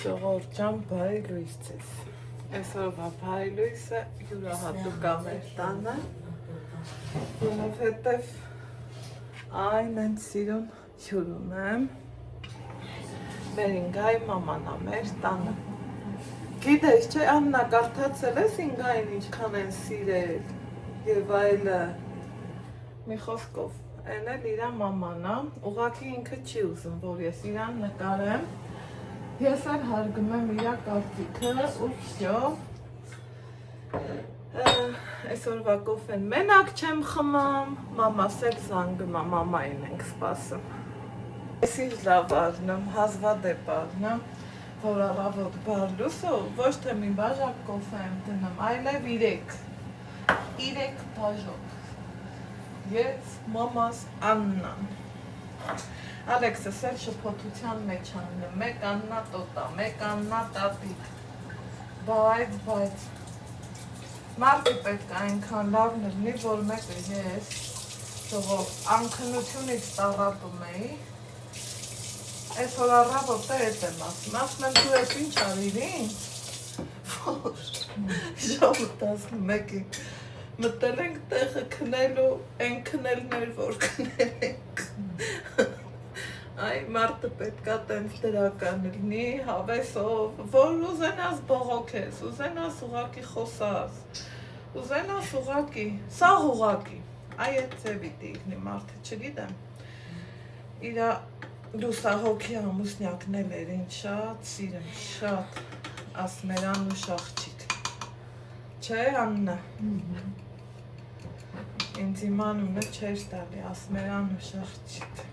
Ժողովրդյան բարի լույս ձեզ։ Այսօրվա բարի լույսը յուրահատուկ է մեր տանը, որովհետև այն են սիրուն հյուր ունեմ։ Մեր Ինգայի մաման է մեր տանը։ Գիտես չէ, Աննա, կարդացել ես Ինգային ինչքան են սիրել եւ այլը։ Մի խոսքով, այն էլ իրա մաման է, ուղղակի ինքը չի ուզում, որ ես իրան նկարեմ։ Ես էլ հարգում եմ իրա կարծիքը ու վсё։ Այսօրվա կոֆեն մենակ չեմ խմամ, մամաս էլ զանգում է, մամային ենք սպասում։ Ես ինչ լավ առնեմ, հազվադեպ առնեմ, որ առավոտ բարլուսով ոչ թե մի բաժակ կոֆե եմ դնում, այլև 3 բաժակ։ Ես մամաս Աննան։ Ալեքսս էլ շփոթության մեջ անում, մեկ Աննա տոտա, մեկ Աննա տատիկ, բայց, մարդի պետք է այնքան լավ լինի, որ մեկը ես անքնությունից տառապում էի, այսօր առավոտ էդ եմ ասում եմ դու ես ինչ արիր ինձ, որ ժամը 11-ին մտել ենք տեղը քնելու, են քնելներ, որ քնել ենք, Այ մարդը պետք է տենց դրական լինի, հավեսով, որ ուզենաս բողոքես, ուզենաս ուղակի խոսաս, ուզենաս ուղակի, սաղ ուղակի, այ այդ ձևի լինի մարդը, չգիտեմ, իրա լուսահոգի ամուսնյակն էլ էր ինչ շատ սիրեմ, շատ, ասմեր Անուշ աղջիկ, չէ Աննա, ինձ իմ անունը չեր տալի, ասմեր Անուշ աղջիկ,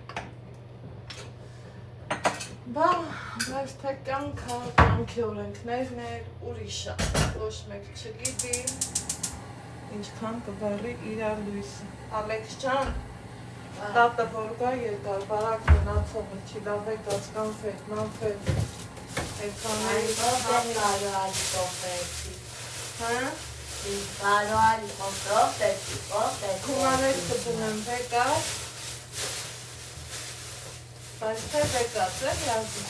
բայց թե կյանքի օրենքներն էր ուրիշ է, ոչ մեկ չգիտի, ինչքան կվարի իրար լույսը։ Ալեքս ջան, տատը որ գա երկար, բարակ մնացողը չի լավ է գաց կանֆետ, մանֆետ, էքանների Կարոալի կոֆեի։ հա? Կարոալի կոֆեի։ Կումաներ կդնեմ վեկար, բայց թե վեկած է լազի,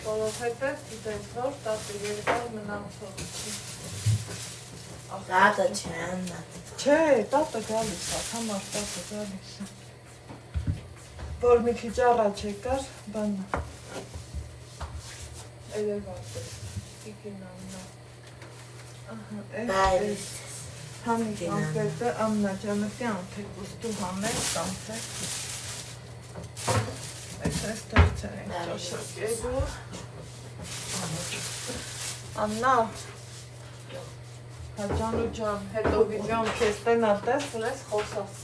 որովհետև գիտես որ տատը երկար մնացողը չի։ Տատը չէ, Աննա։ Չէ, տատը գալիս է, համար տատը գալիս է, որ մի քիչ առաջ եկար, բաննա, երևաց է, տիկին Աննա, հանիք անպետը, Աննա ջանըտի անթեք ուստու հանեք, կանթեք, այս տերցեր ենք ճաշակելու, Աննա, հաջանու ջան, հետո վիդեոն կեզ տենա տես, որ ես խոսաս,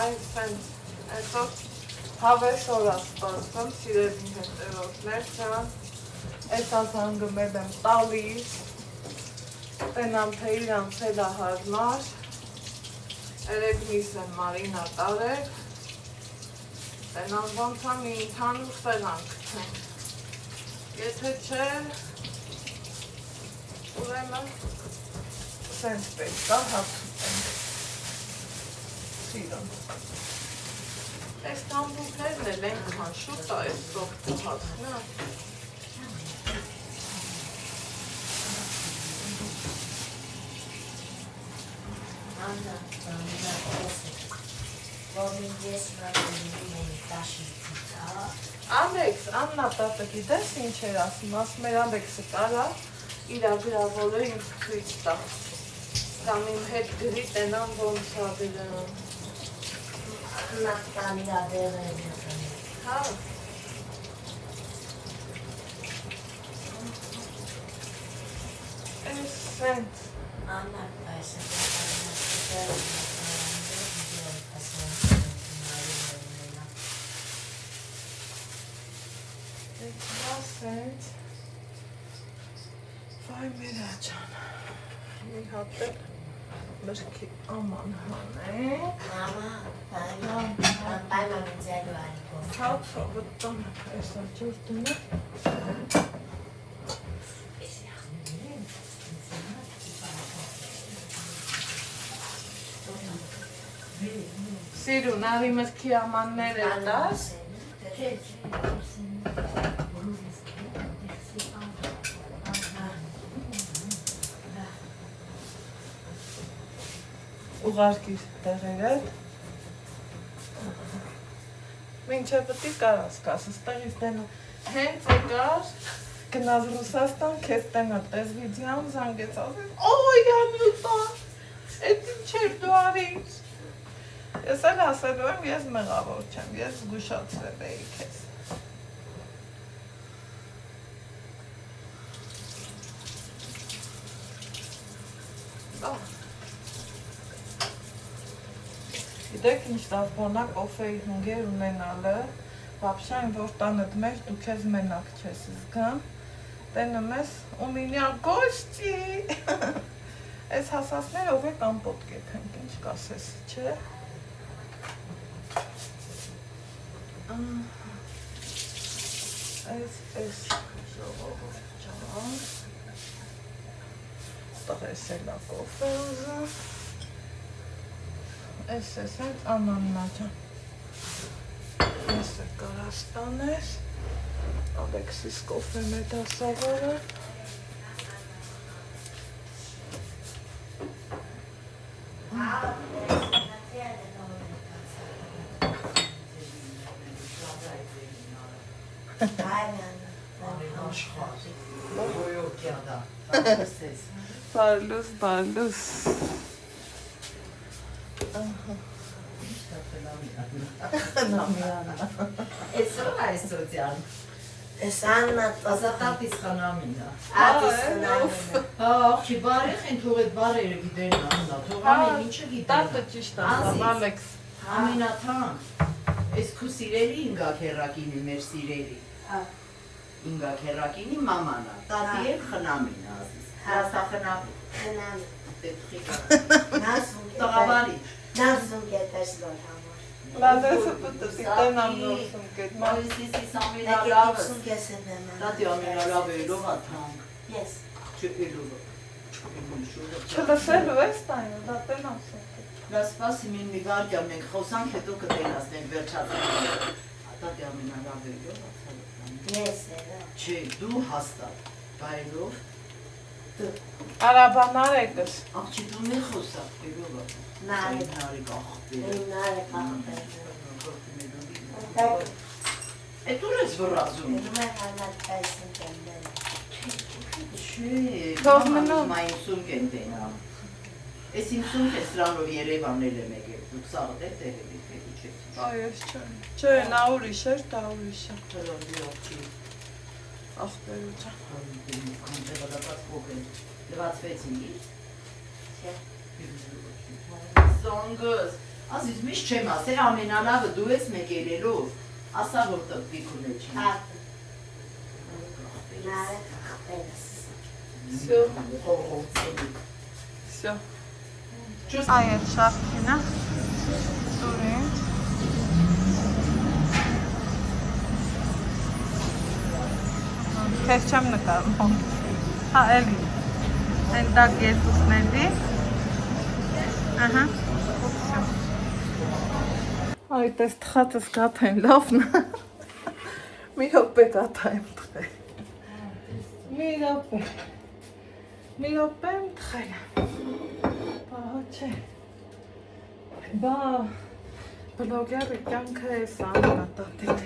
այս ենք, այսօր հավես օրա սպասվում, սիրելի հետևորդներ ջան, այս ազանգում էլ եմ տալիս, տենամ թե իրանց էլ է հարմար, երեկ միս եմ Մարինա տարել, տենամ ոնց է մի ընդհանուր սեղան գտնենք, եթե չէ, ուրեմն սենց պետք է հացուտենք, սիրուն, այս տամբուկներն էլ ենքան շուտ է այս սողտու հասնա, Աննա, որ ես նայում տաշի ծիծա։ Ալեքս, Աննա տատը գիտես ինչ էր ասում, ասում էր Ալեքսը կարա իրա գրավորը ինձ ցույց տա, կամ իմ հետ գրի տենամ ոնց է գրում։ Աննա տան իրա դեղը եմ եղել։ Հա։ Այս սենց։ Աննա, այս է Սենց, վայ մերա ջան, մի հատ էլ մրկի աման հանենք, պայման ձելու ալի կոֆ։ հացը վտան այսա ջուր դնը, Սիրուն, աղի մրքի ամաններ է տաս։ Ուղարկիր տեղերը։ Մինչև պտի կարաս կասս, տեղից տենը հենց եկար, գնազ Ռուսաստան, կեզ տենը տես վիդիան, զանգեց ասես, օй, Անյուտա, էդ ինչ էր դու արիր։ Ես էլ ասելու եմ, ես մեղավոր չեմ, ես զգուշացրել էի քեզ։ Գիտեք ինչ լավ բանա կոֆեի հունգեր ունենալը, вообще այն որ տանդ մեջ դու քեզ մենակ չես զգամ, տենը մեզ ու մինյա գոշտի, այս հասասները ով է կամպոտ կեփենք, ինչ կասես, չէ։ Այս ժողովուրդ ջան, տղես էլա կոֆե ուզում, այս ես հենց անաննա ջան, ես է կարաստան ես, Ալեքսիս կոֆե մետասավորը, Բարլուս, բարլուս It's so nice, Tatiana. It's Anna. Ազատատից խանամինա։ Atis Չի բարեղ են թող այդ բարերը գիտեն աննա, թող ամեն ինչը գիտեն։ Տատը ճիշտ ասամ, Ալեքս։ Ամենաթան, այս քու սիրելի ինգա քերակինի մեր սիրելի։ Ինգա քերակինի մամանա, տատի էլ խնամինա ազիս։ Հասա խնամի։ Տղավարի։ Nazım getirsin ortamı. Լազեսը պտտի տենամ նորսում կետ, Մայիսիսի Ne սամինալավս։ getirsin kesin hemen. Տատի ամենալավ էլով աթանք։ Yes. Չելով։ չլսելու ես տայնը, դա տենամ սում կետ։ Դա սպասի մին մի վարկյա մենք խոսանք հետո կտենասնենք վերջացանք։ Տատի ամենալավ էլով աթանք։ Yes, evet. Չէ, դու հաստատ, բայրով, Արաբանար եկս։ աղջի դու մի խոսակ, էլով Nare. նարի կախպի։ Nare kahve. Էդ ուր ես վրազում։ Elime hemen tersin kendine. Չէ, Թող մնա։ մային սումք են տենա։ Ես իմ սումք է սրանով Երևանել եմ եկել, դուք սաղը դե տեղելի թելի չեցի։ Այ ես չեմ։ Չէ, նա ուրիշ էր, դա ուրիշ է։ Հլոնդի ողջի։ Ախպերուչա։ Կանտեղադապած փոք են, լվացվեցին իր։ Չէ։ Զոնգս, ասիս միշտ չեմ ասել ամենալավը դու ես մեկելելով, ասա որ տպվիկ ունել չի։ Artık. Nare kahve. Всё։ Всё։ Այ այդ շապքինը։ Սուրին։ Քեզ չեմ նկարում։ Հա, էլի։ Այն տակ երկուսների։ Ահա։ Այդ էս թխածս գաթեն լավն է։ Մի հոպե գաթայմ թխել։ Մի հոպե եմ թխել։ Բա չէ։ Բա բլոգերի կյանքը էս ամենատատիկ։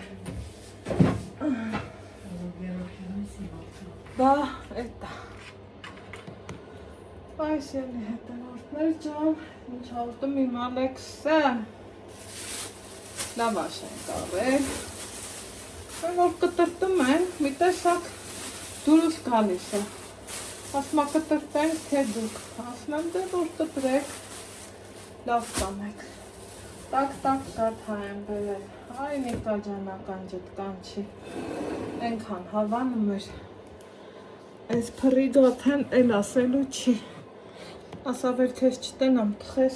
Բա էտա։ Այս էլի հետևորդներ ջան, ինչ հաղորդում իմ Ալեքսը։ Լավաշ են կավել։ Որ կտրտում են, մի տեսակ դուրս գալիս է։ Ասմա կտրտենք, թե դուք։ Ասմեմ դե որ կտրեք, լավ կանեք։ Տակ կարթա եմ բերել։ Այ Նիկա ջանական ջտկան չի։ Ենքան հավանում էր։ Այս փռի գաթեն էլ ասելու չի։ Ասա վեր քեզ չտենամ թխես,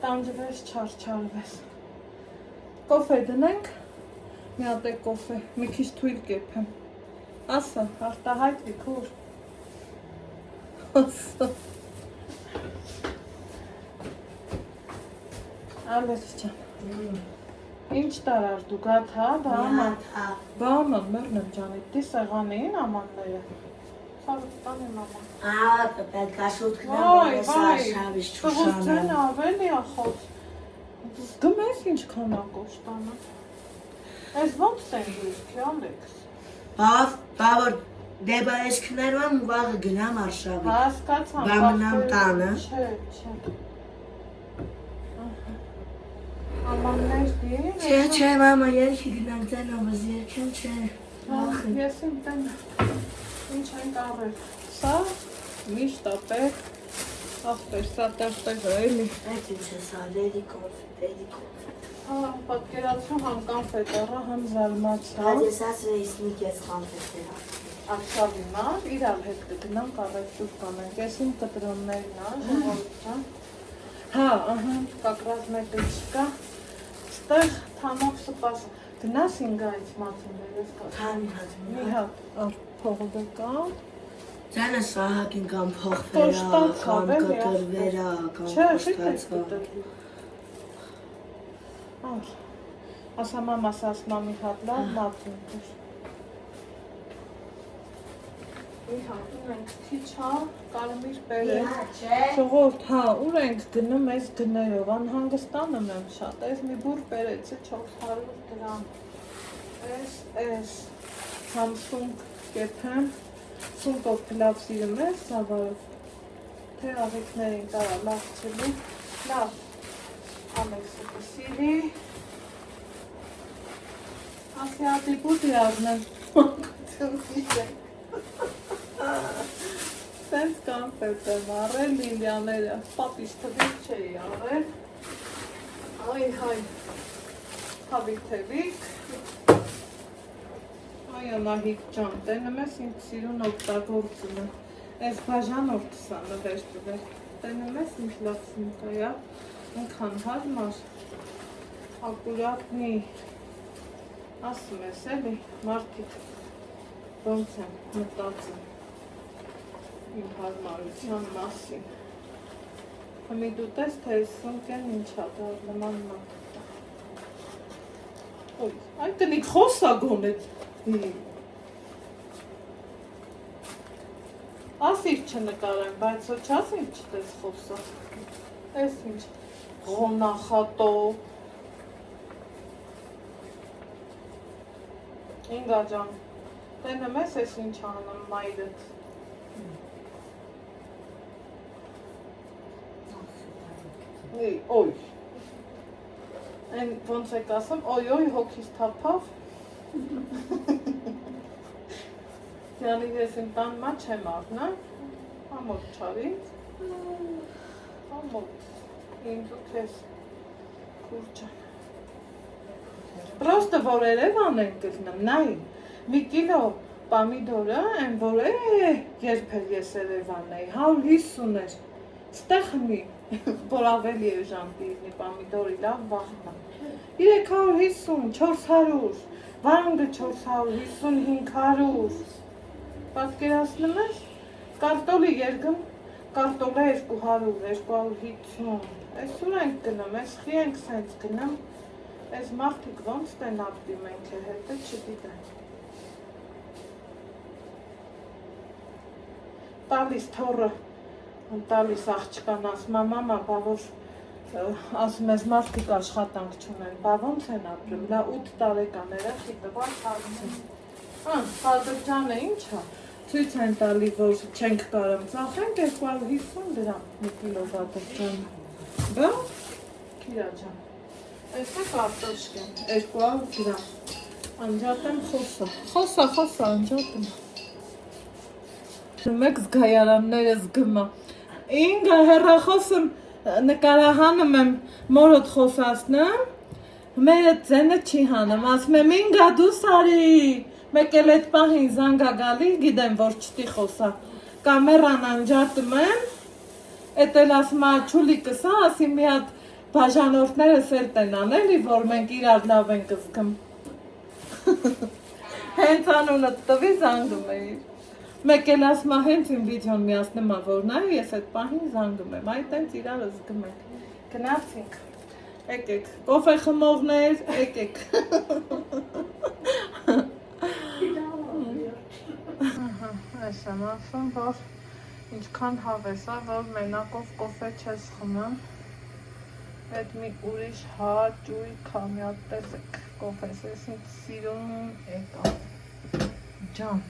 տանջվես, չարչարվես։ Կոֆե դնենք, մի հատ է կոֆե, մի քիչ թույլ կեփեմ։ Ասա, արտահայտվի քուր։ Ասա։ Ալես ջան։ Ինչ տարար դու գաթա, բաման մերնեմ ջանի, դի սեղանին ամանները։ Սարուտանի մաման։ պետքաշուտքն է սարշավիշ չուշանը։ Տղուսեն ավելի ախոտ։ Գմես ինչքան ակոշտանը։ Ես ոնց սենդվիչքի Ալեքս։ Բավոր դեպա էսքներվան վաղը գնամ արշավի։ Հասկացամ։ Բամնամ տանը։ Չէ։ Ամաններ դի։ Չէ, մամա, երկի գնանք տենովыз երկեն չէ։ Ես իմ տենը։ Ինչ ենք առել։ Սա միշտ ապետ, աղբեր, սա տեղ էլի։ Այդ ինչ է սա, լերի կոնֆետ։ Պատկերացու համ կանֆետ առա, համ զարմացա։ Բայց ես ասր իսնիկ ես կանֆետ էրա։ Ակշավիմա, իրար հետ կգնամ կարեկտուր կանենք, ես իմ կտրոններն ժողովության։ Հա, կակրած մեկը չկա, ստեղ թանով սպաս, գնաս ինգայից մացումներս կա։ Թանի հատ Մի հատ փողը կա։ Ձանը սահակին կամ փողվերա, կամ կտրվերա, կամ Չէ, շիտ ես կոշտացվա։ կտրվի։ Ասա մամաս ասմա մի հատ լավ մացում կուր։ Մի հատ ունենք քիչ հա, կարմիր բերել։ Ժողովուրդ, հա, ուր ենք գնում այս գներով, անհանգստանում եմ շատ, այս մի բուր բերեցի 400 դրամ, այս Samsung կեփեմ, սունկով պլավ սիրում ես, սավարով, թե աղիքներին կարա լավ չլի, լավ, Ալեքսը կսիրի, ասիատի բուր յազնեմ, մանկություն սիրեմ, Սենց կանֆետ եմ առել, լիլյաները, պապիս թվիկ չէի առել, հայ, հավիկ թևիկ, այ անահիկ ճան, տենում ես ինձ սիրուն օգտագործումը, ես բաժանորդս անվեր տվեր, տենում ես ինձ լավ սմկայա, ինքան հարմար, ակուրատնի, ասում ես էլի, մարդիկ, ոնց եմ մտածում, իմ հարմարության մասին, հմի դու տես, թե ես սունկեն ինչա դար նման մատտա, ոյ, այ կնիկ խոսա գոնետ, ասիր չնկարեմ, բայց ոչ ասիր չտես խոսա, ես ինչ, ղոնախատո, ինգա ջան, տենեմ ես ինչ անեմ մայրդ, Օյ, են ոնց եք ասում, օյ, հոգիս թափավ, Յանի ես իմ տան մա չեմ առնա, ամոտ չարից, ամոտ, ինձ ու քեզ, կուրջան, Պրոստը որ երևան են գտնեմ, նայ, մի կիլո պամիդորը, են որ երբեր ես երևան էի, 150 էր, ստեղ մի, որ ավելի է ժանտիզնի պամիդորի լավ վախնա, 350, 400, վանգը 450, 500, պատկերացնում ես, կարտոլի երգում, կարտոլը 200, 250, ես ուր ենք գնում, ես խի ենք սենց գնում, ես մարդիկ ոնց տեն ապդի մենք է հետը չգիտեն, տալիս թորը, տալիս աղջկան ասմա մամա, բա որ ասում ես մարդիկ աշխատանք չունեն, բա ոնց են ապրում, լա 8 տարեկան երեխի տվար հարցին, Հադրջանը ինչա, ցույց են տալի, որ չենք կարում ծախենք 250 դրամ մի կիլո Հադրջանը, բա, Կիրա ջան, ես է կարտոշկեն, 200 դրամ, անջատ եմ խոսա, անջատ եմ, մեկ զգայարանները զգմա, ինգա հեռախոսում նկարահանում եմ մորոտ խոսասնեմ, մերը ձենը չի հանում, ասում եմ ինգա դու սարի, մեկ էլ էդ պահին զանգա գալի, գիտեմ, որ չտի խոսա, կամերան անջատում եմ, էդ էլ ասում աչուլի կսա, ասի մի հատ բաժանորդները սերտ են անելի, որ մենք իրար լավ ենք զգում, հենց անունը տվի զանգում էիր, մեկ էլ ասմա հենց իմ վիդեոն միացնում որ նայ, ես այդ պահին զանգում եմ, այդ ենց իրար զգում ենք, գնացինք, Եկեք, կոֆե խմողներ, եկեք։ Այս եմ ասում, որ ինչքան հավես է, որ մենակով կոֆե չես խմում, այդ մի ուրիշ հաճույք է, մի հատ տեսեք կոֆես, ես ինձ սիրում եկա, ջան,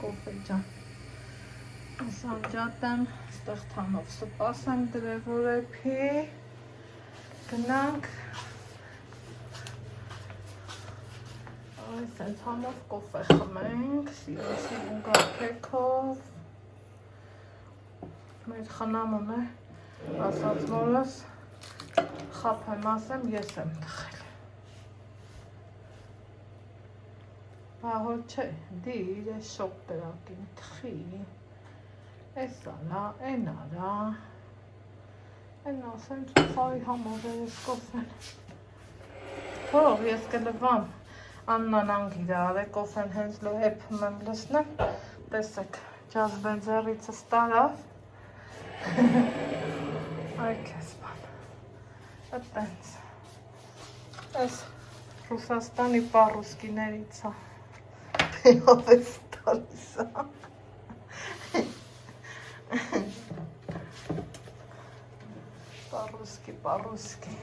կոֆե ջան, ես անջատ եմ, ստեղ թանով սպաս եմ դրել, որ էպի, գնանք, այս ենք համով կոֆե խմենք, սիրոսի գարքեքով, մեր խնամում է, ասաց որս, խապեմ ասեմ, ես եմ տխել, բահոր չէ, դիր է շոկ տրակին տխի, ես արա, են արա, են ասեմ, ծուխարի համով է ես կոֆեն, հող ես կլվամ, Աննան անգիրար է, կոֆեն հենց լո էպում եմ լսնեմ, տեսեք, ջազբեն ձեռիցս տարավ, այ կես բան, ըտենց, ես Ռուսաստանի պարուսկիներից է, պեով ես տալիս է, պարուսկի,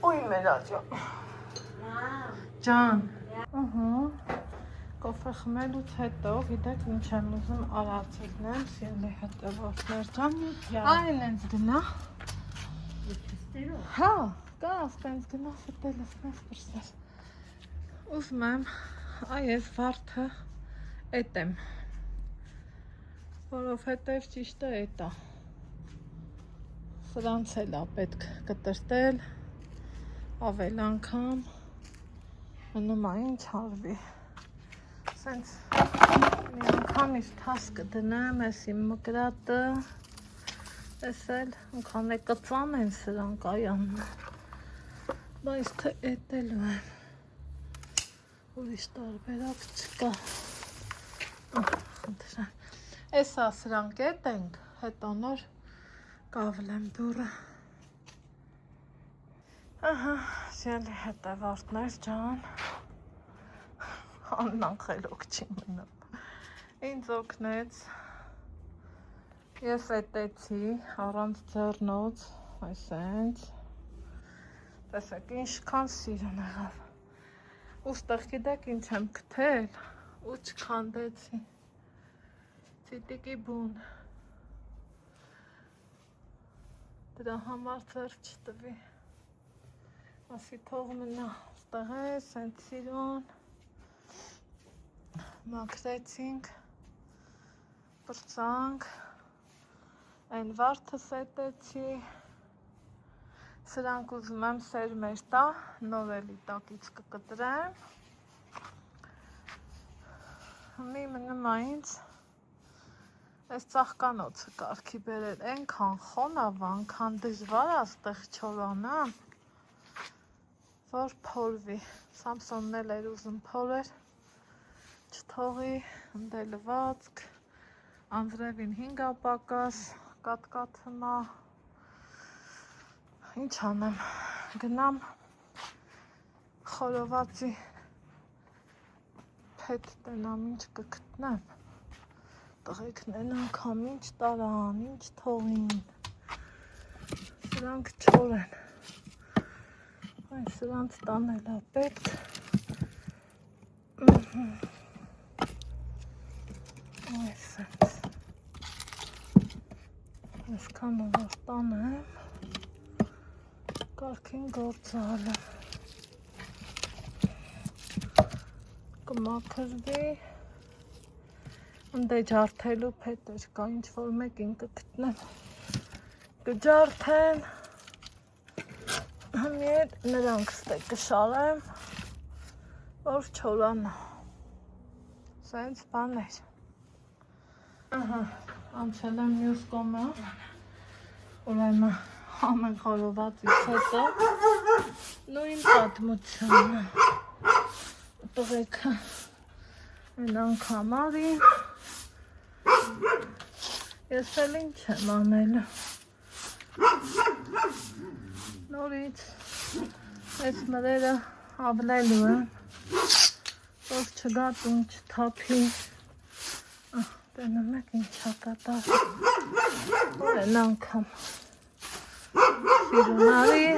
ոյ մերա ջան, Ջան, կոֆե խմելուց հետո, գիտեք ինչ եմ ուզում արածիլնեմ, սիրելի հետևորդներ ջան, այն ենք գնա, հա, կա ասպենց գնա, ստել ասպես պրսես, ուզում եմ, այս վարդը էտ եմ, որով հետև ճիշտը էտ է, սրանց էլ է պետք կտրտել, ավել անգամ, մնում է ինչ հարվի, սենց մի անգամ իր թաս կդնեմ, ես իմ մկրատը, ես էլ անգամ է կծան են սրան կայանն, բայց թե էտելու եմ, ուրիշ տարբերակ չկա, ես սրանք էտ ենք, հետո նոր կավլեմ դուրը, Ահա, սիրելի հետևորդներ ջան, Աննան խելոք չի մնում, ինձ օգնեց, ես էտեցի առանց ձեռնոց, այսենց, տեսեք ինչքան սիրուն եղավ, ու ստեղ գիտեք ինչ եմ կթել, ու չքանդեցի, ծիտիկի բուն, դրա համար ձեռ չտվի, ասի թող մնա, ստեղ է, սենց սիրուն, մաքրեցինք, պրծանք, այն վարդը սետեցի, սրանք ուզում եմ սերմեր տա, նոր էլի տակից կկտրեմ, մի մնում է ինձ, այս ծաղկանոցը կարգի բերել, ենքան խոնավ, անքան դժվար աստեղ չորանամ, որ փորվի, Սամսոնն էլ էր ուզում փորեր, չթողի, ընդելվածք, անձրևին 5 ապակաս, կատկաթում է, ինչ անեմ, գնամ խորովածի փետ տնամ, ինչ կգտնեմ, տղեկներն անգամ ինչ տարան, ինչ թողին, սրանք չոր են, Այս սրանց տանել է պետք, այսենց, այսքանը որ տանեմ, կարգին գործալը, կմաքրվի, ընդե ջարդելու պետեր կա, ինչ-որ մեկին կգտնեմ, կջարդեն, Հմիետ նրանք ստեկ կշարեմ, որ չորանա, սենց բաներ, անցել եմ մյուս կոմը, ուրեմն ամեն խորովածից հետո, նույն պատմությունը, տղեկը են անգամ արին, ես էլ ինչ եմ անելու, նոր նորից այս մրերը ավլելու են, որ չգատուն, չթափի, տենում եք ինչա կատար, որ են անգամ սիրունարի,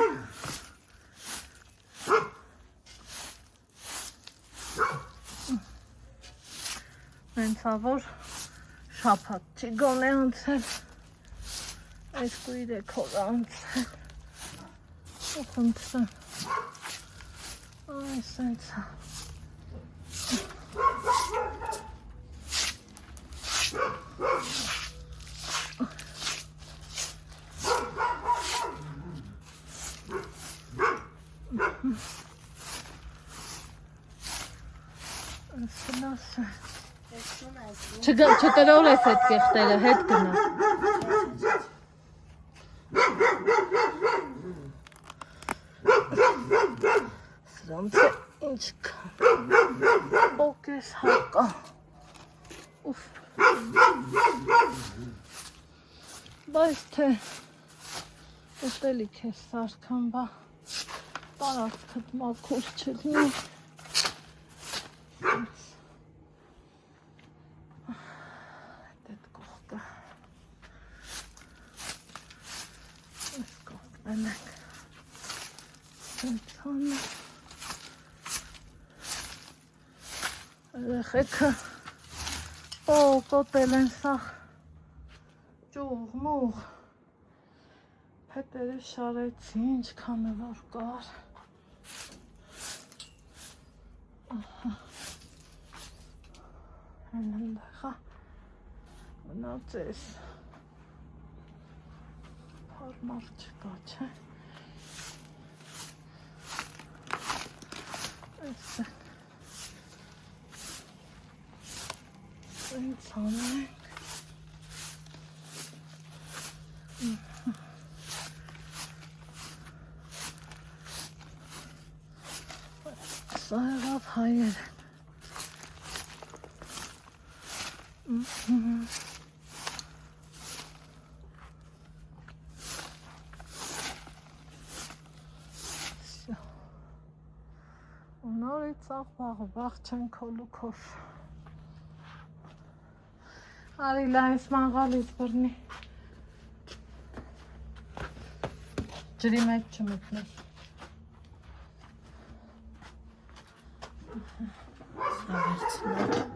մենցավոր շապատ չի գոն է անցել, այս կույր է քոր անցել, ու խնդրեմ, այս ենցա, չտրոր ես այդ կեղտերը, հետ գնա։ Սրանց է ինչ կան, բոք ես հակա, ուվ, բայց թե ուտելիք ես սարքան բա, տարածքդ մաքուր չլինի, Երեխեքը կոտել են սաղ ճուղ, մուղ, փետերը շարեցի, ինչքան է որ կար, են ընդեղա մնացես, հարմար չկա, չէ, այս են, Ինչ անենք, սա եղավ հայեր են, ու նորից աղ բաղ չեն քոլուքով, Արի լայս մանգալից բրնի, ջրի մեջ չմտնես, բարցացրու,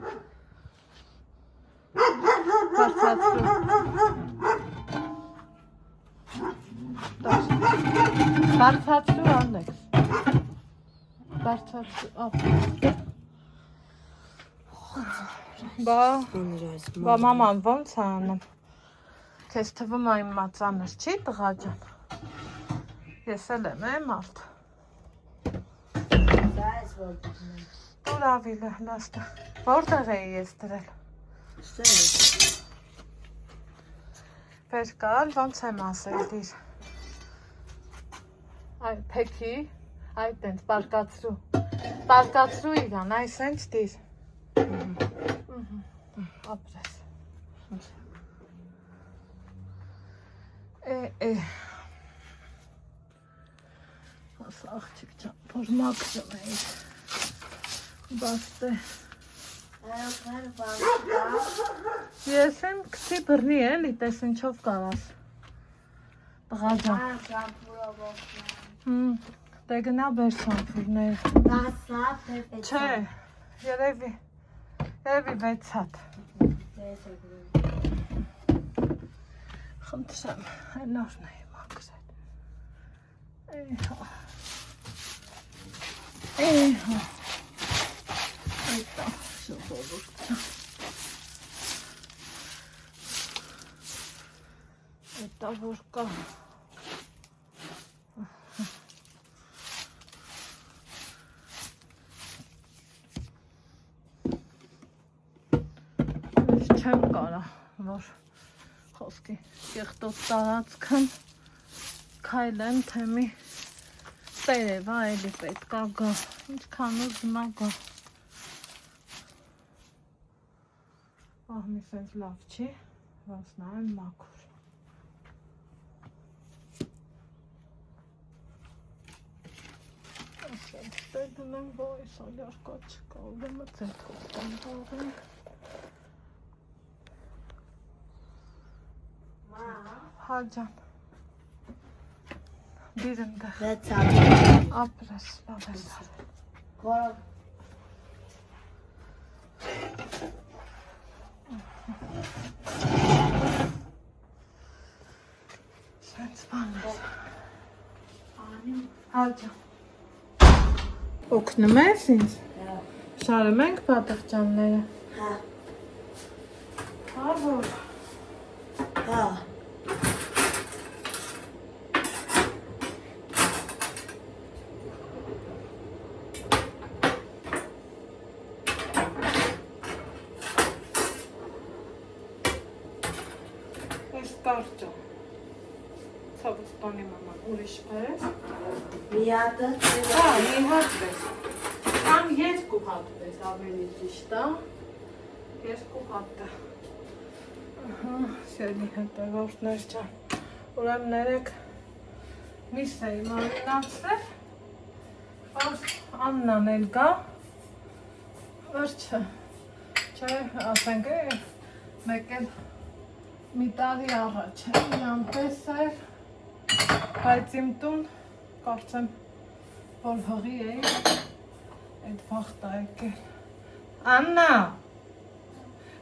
բարցացրու աննեքս, բարցացրու, ապ, Բա մաման ոնց է անում, քեզ թվում է իմ մածանս չի տղա ջան, ես էլ եմ մարդ, դուր ավիլը լաստը, որտեղ էի ես դրել, վեր կալ, ոնց եմ ասել դիր, այ պեքի, այդ ենք պարկացրու իրան, այս ենք դիր, ապրես, աս աղջիկ ճան, որ մաքրում էիր, բաստե, ես եմ կցի բրնի էլի, տես ինչով կարաս, տղաջան, դե գնա բեր շամպուրները, չէ, երևի վեցատ, խնդրեմ, հենորն էի մաքրել, էհա, այտա ժողովուրդը, այտա որ կա, չեմ կարա, որ խոսքի կեղտոտ տարածքն քայլեմ, թե մի տերևա էլի պետքա գա, ինչքան ուզում ա գա, ահմի սենց լավ չի, ոնց նայեմ մաքուր, Դնում ոյ սալյարկա չկա, ուրեմն ձետ խոստան բաղենք։ Հաջան։ Դիրն դեղ։ Ապրես, լավ ես արել։ Որով Սենց բան ես։ Հաջան։ Օգնում ես ինձ։ Շարում ենք պատղճանները։ Հա։ Հա, որ։ Հա։ Ես կարճը։ Ցավս տանի մաման, ուրիշ պես։ Մի հատը Հա, մի հատ պես։ Կամ երկու հատ պես, ավելի ճիշտ է։ Երկու հատը։ Ահա, սյալի հետևորդներ ջան։ Ուրեմն ներեք միս էի մարինացրել։ Այս Աննան էլ գա։ Վերջը։ Չէ, ասենք մեկ էլ մի տարի առաջ է, իրան պես էր, բայց իմ տուն կարծեմ, որ հղի էի, այդ վաղտ է եկել։ Աննա,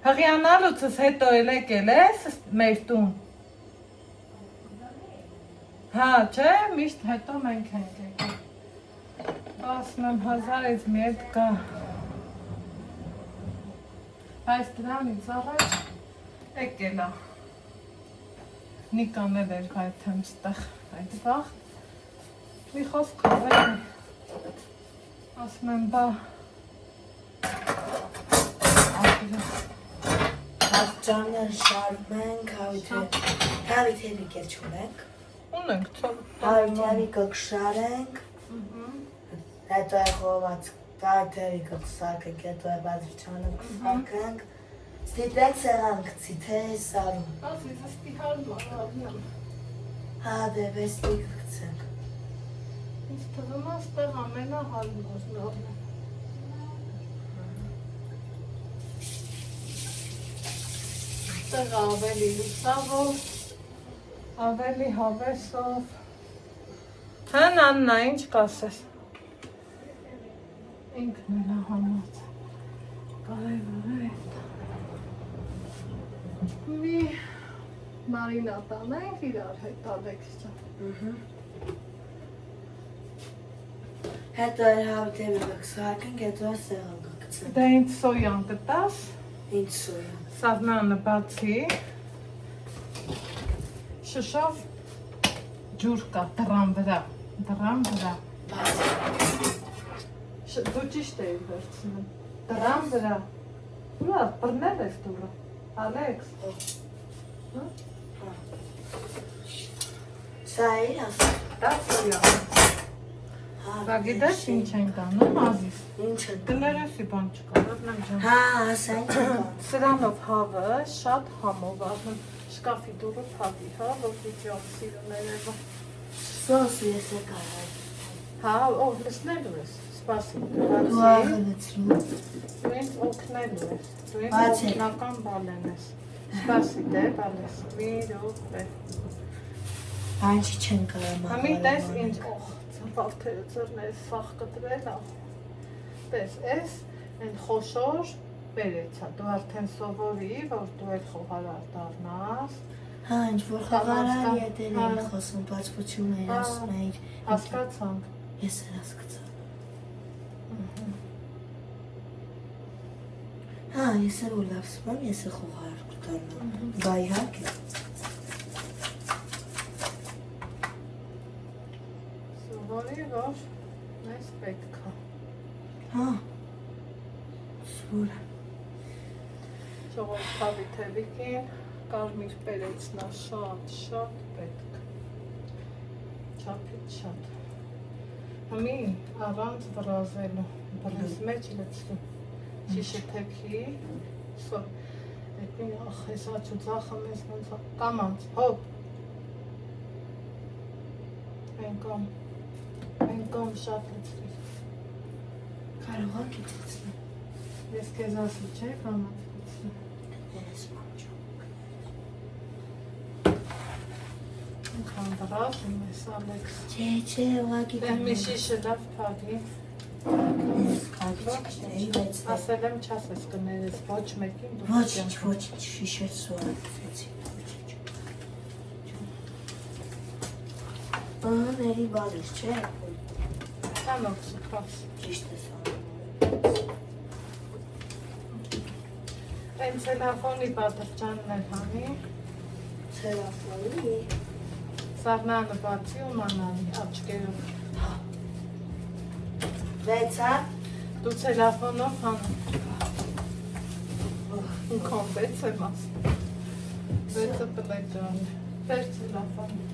հղիանալուցս հետո էլ եկել ես մեր տուն։ Հա, չէ, միշտ հետո մենք ենք եկել։ Ասում եմ 1000-ից մի հետ կա։ Բայց դրանից առաջ եկել է։ Նիկան էլ էր հայթեմ ստեղ այդ վաղ։ Մի խոսք ավել է։ Ասում եմ, բա ապրես։ Պատճանները շարում ենք, հավիթերի կեր չունենք։ Ունենք ծով։ Հավիթերի կկշարենք, հետո է խոված կայթերի կկսարկենք, հետո է բադրճանը կսարկենք, ստիտենք սեղան կցի, թե սարում։ Ասից ասպի հարմար ավնեմ։ Հա, դե վեստի կկցենք։ Ինձ թվում է ստեղ ամենա հարմարն ավնեմ։ Ստեղ ավելի լուսավոր, ավելի հավեսով։ Հեն Աննա, ինչ կասես։ Ինքն էլ համած։ Կարևոր է դա։ Մի մարինատ անենք իրար հետ Ալեքս ջան։ Հետո է հավիթերի կկսարկենք, հետո է սեղան կկցենք։ Դե ինձ սոյան կտաս, Ինչ սոյա։ սավնանը բացի, շշով ջուր կա դռան վրա, Դու ճիշտ էի վերցնում, դռան վրա, ուրա բռնել ես դուրը, Ալեքս, Սա է ասում։ դա սոյան, բա գիտես ինչ ենք անում, Ազիզ, Ինչ է։ դներեսի բան չկա, որդնեմ ջան, Հա, ասա ինչ է։ սրանով հավը շատ համով անում, շկաֆի դուրը փավի, հա, որ վիճող սիրուն երևա, Սոս ես է կարար։ հա, ով լսնելու ես, սպասի, Դու բացի, աղելեցրու։ դու ինձ օգնելու ես, դու ինձ Բացի։ օգնական բալեն ես, սպասի դե բալես, մի ռոպե, Հանչի չեն կարամ համի տես ինձ օղ, ծվարդերը ծրներս սաղ կտրել աղ, տես ես, են խոշոր բերեցա, դու արդեն սովորի, որ դու էլ խոհարար դառնաս, Հա, ինչ որ խաղարար Հա, ետեր հա։ էի խոսում, բացպություն էի Հա։ ասում էի։ հասկացանք, Ես էլ հասկացա։ Հա, ես էլ որ լավ սպամ, ես էլ խոհարար կդառնամ։ Բա իհարկե։ սովորի, որ մեզ պետք է, Հա։ Սուր։ ժողովրդավի թևիկին, կարմիր պերեցնա շատ պետք, չապից շատ, համի առանց վրազելու, բրես մեջ լծվի, շիշեթեքի, էպին ախ, ես աչու ձախը մեզ ոնց կամանց, հոպ, են կոմ շատ լծվի, Կարող ա գիտեցնեմ։ Ես քեզ ասի չէ, կամացի։ Ես մանջում։ Ինքան դրած իմ ես Ալեքս։ Չէ, ուղղակի Դե մի շիշը լավ փագի։ Ես քաջի, բայց Ասել եմ չասես կներես ոչ մեկին դու։ Ոչինչ, շիշեր սուարեցի։ Ների բալես, չէ։ Տանոք սուպաս։ Ճիշտ ես Այն ցելոֆոնի պատրճանն էլ հանի։ Ցելոֆոնի։ Սաղնանը բացի ու մանանի աչկերով։ Վեցա։ Դու ցելոֆոնով հանի։ Ինքան վեց եմ ասում։ Վեցը պլեջան է։ Վեր ցելոֆոնի։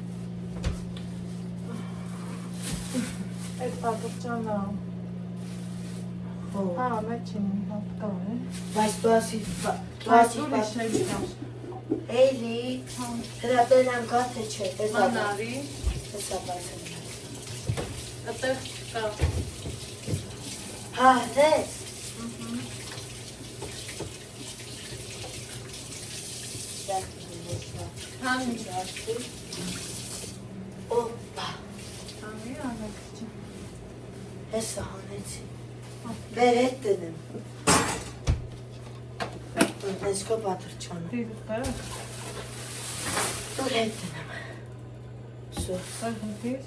Այդ պատրճանը հա, մեջին հատ կա է։ Բայց բասի Էյլի, հրատել եմ կա թե չէ, Մանարի, հեսա բասեմ։ ատեղ կա։ Հա, դես։ Հանի, Օպա, հանի անեք չի։ հեսա հանեցի։ Բեր հետ դնեմ։ Նեսկո պատրճանը։ Դիրտը, Դուր հետ դնեմ։ Սուր։ սահնդիր,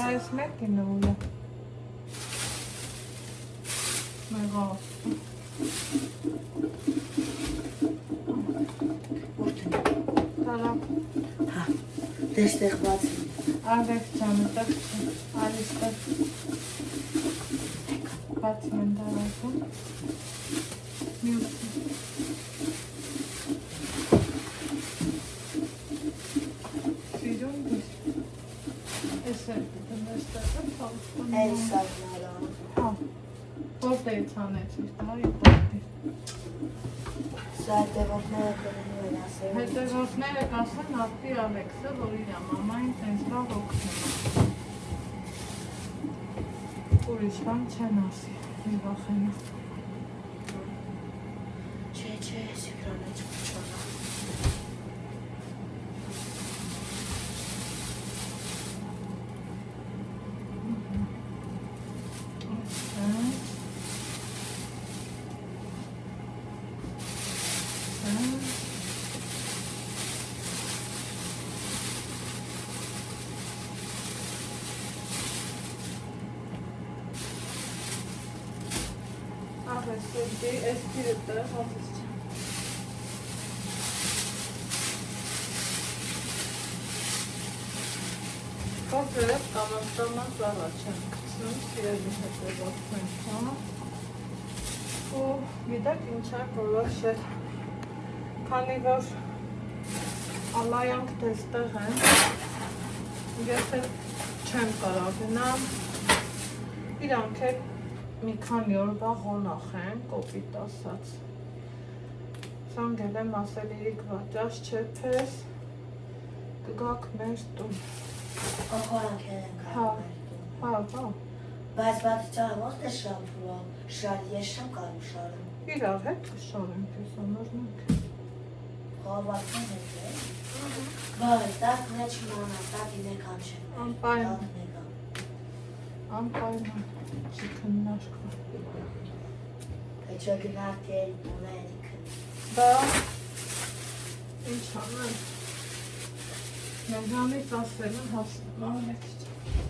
այս մեկին ուլը։ Մեղավ։ Տարապ, Հա, դեստեղ բացի։ ալեք ճանը, տեղ չի, ալիստեղ։ Բացի են տարապում։ Մյուսի։ Սիրուն դիր։ Ես էլ դեմ էստեղ եմ փախստում։ Էլ սաղնարան։ Հա, որտեղից հանեցիր, տարի պորտի։ Սա հետևորդները կրնու են ասել։ Հետևորդները կասեն ապի Ալեքսը, որ իր մամային տենց բաղ օգնում է։ Ուրիշ բան չեն ասի, մի վախենա։ Չէ, ես եկրանը չպուչանա։ Այս դիրտը հատից չեմ։ Կոպրև կամաստաման ծառաչ եմ կցնում, սիրելի հետևորդներ, հա։ Ու գիտեք ինչ է որոշել, քանի որ ալայանք դեստեղ են, ես էլ չեմ կարող գնամ, իրանք էլ մի քանի օրվա ղոնախ են, կոպիտ ասած։ Զանգել եմ ասել իրիկ վաճաշ չեփես, կգաք մեր տուն։ Ախորանք են Հա, կարող։ հա, հա։ Բայց բացիճանը ոնց է շամփուրը, շար ես չեմ կարող շարում։ Իրար հետ կշարենք ես անորնակ։ Խավատն հետ է։ Բայց տակ մեջ մանա, տակ ինեկան չեմ։ Անպայման, անպայման, չի քննարկվա։ Էջա գնարդի էլ ունենիքն։ Դա, ինչ անեմ, մեզանից ասել են հասնում, անեք չէ։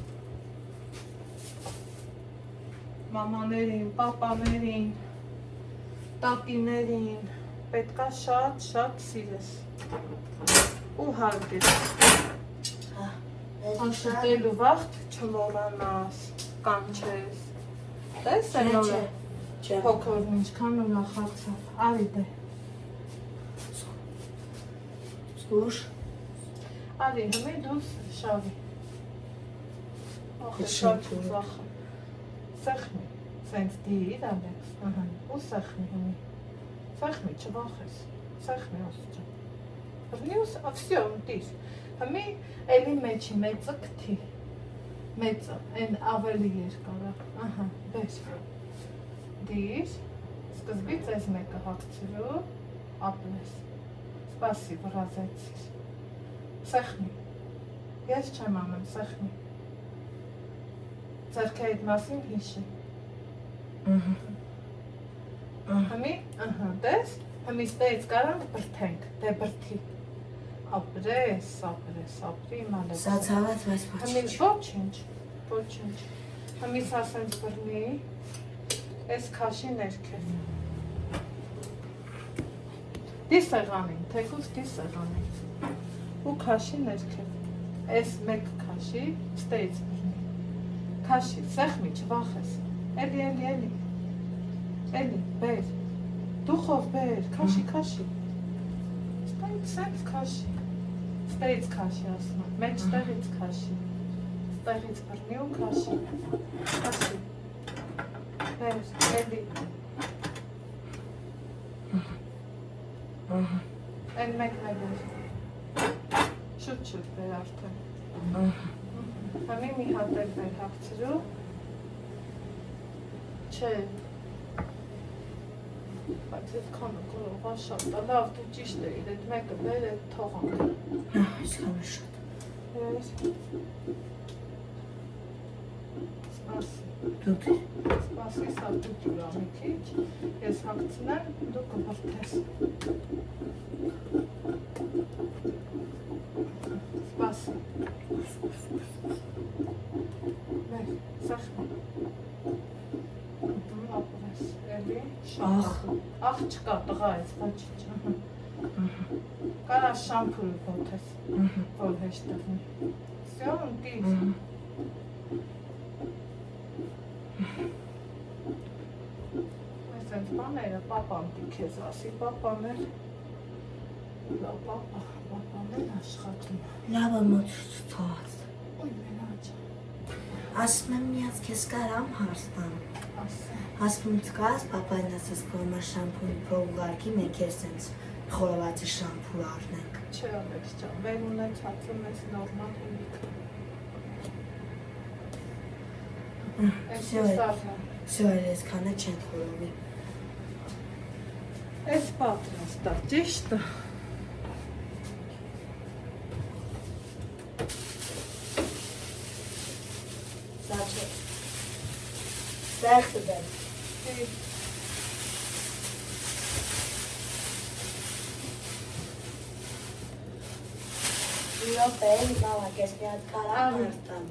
Մամաներին, պապաներին, տատիներին, պետքա շատ սիրես ու հարգես, Հա, անշտելու վաղթ չմոռանաս, կանչես, տես է նորը Չէ։ հոգորն ինչքան ուրախացավ, արի դե, Զգուշ։ արի հմի դուս շավի, Քո շատ շամփուրը։ վախը, սեղմի, սենց դիր Ալեքս, ու սեղմի հմի, սեղմի չվախես, սեղմի ասջան, հմի ու վսյո դիր, հմի էլի մեջի մեծը կթի, մեծը, այն ավելի երկարը, ահա, բեր, դիր, սկզբից այս մեկը հագցրու, ապրես, սպասի, վրազեցիր, սեղնի, ես չեմ անում, սեղնի, ձերքի այդ մասին հիշի, հմի, տես, հմի ստեից կարանք բրթենք, դե բրթի, ապրես, ապրի, մալես, Սա ցաված, բայց հմի, ոչինչ, հմի սասենց բրնի, այս քաշի ներքև, դի սեղանին, թեկուց դի սեղանին, ու քաշի ներքև, այս մեկ քաշի, ստեից բրնի, քաշի, սեղմի, չվախես, էլի, բեր, դուխով բեր, քաշի, ստեից քաշի, ստեից քաշի ասում, մեջ ստեղից քաշի, ստեղից բրնի ու քաշի, բեր, էլի, այն մեկն է բեր, շուտ բեր արդեն, համի մի հատ էլ բեր հաղցրու, չէ, բայց այդ քանը կորողա շատ, լավ դու ճիշտ էիր, այդ մեկը բեր այդ թողանք, Իսկանը շատ Սպասի, սա դու դուրա մի քիչ, ես հագցնեմ, դու կբրթես, սպասի, բեր, սեղնի, ապրես, էլի, աղ չկա, տղա ես, ոչինչ, կարա շամփուրը բոթես, որ հեշտ տղնի, սյո, ընտիր, այս ենք բաները, պապան դի քեզ ասի, պապան էլ, պապան էլ աշխատում, լավը մոտ ցած ոյ մենաջ, ասում եմ միած քեզ կարամ հարստան ասում ցկաս պապան ասես կոմա շամփունի փողարկի մենք ես sense խորովածի շամփուր առնենք չէ Ալեքս ջան մեր ունեցածը մեզ նորմալ հունիք Всё, ես քանը չեն խորովի Այս պատրաստ է, ճիշտ է Սա չէ Սեղտը դեմ Իրոպ է, մամա, կես մի հատ կարամ հրտան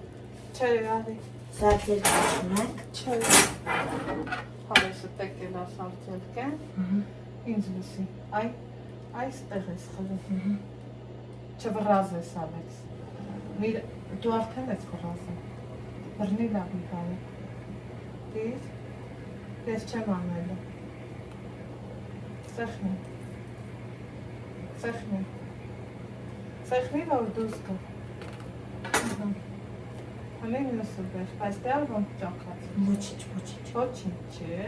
Չէ, արի Սա կերկաշնակ Չէ Հավեսը տեկել ասարցելք է Ինձ լսի Այստեղ ես խլում Չվրազ ես Ալեքս Դու արդեն ես վրազը Բրնի լավի բարի Դիր Ես չեմ անելու Սեղնի Սեղնի որ դուս կը Հնին լսու բեր, բայց դե ալվոն ճակած Ոչինչ չէ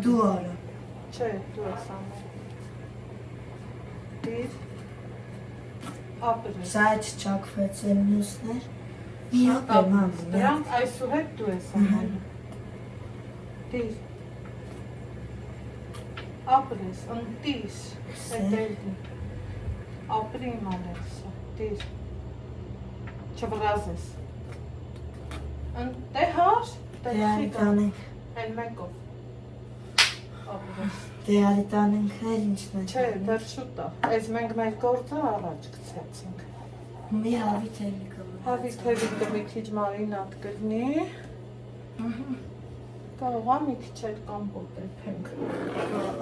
Դու արա Չէ, դու ես անել Դիր Ապրես Սա այդ չակվեց են մյուսներ Մի հատ է մամի Դրանք այսուհետ դու ես անել Դիր Ապրես, ընտիր Հետելդի Ապրի իմ Ալեքսը, դիր Չվրազես Դե հար, Դե արի տանենք Են մեկով Ապրես Դե արի տանենք ներ ինչն է Չէ, դեր շուտ է, այս մենք մեր գործը առաջ գցեցինք Մի հավի թելիկը Հավի թելիկը մի քիչ մարինատ կլնի Կարող է մի քիչ էլ կամպոտ էփենք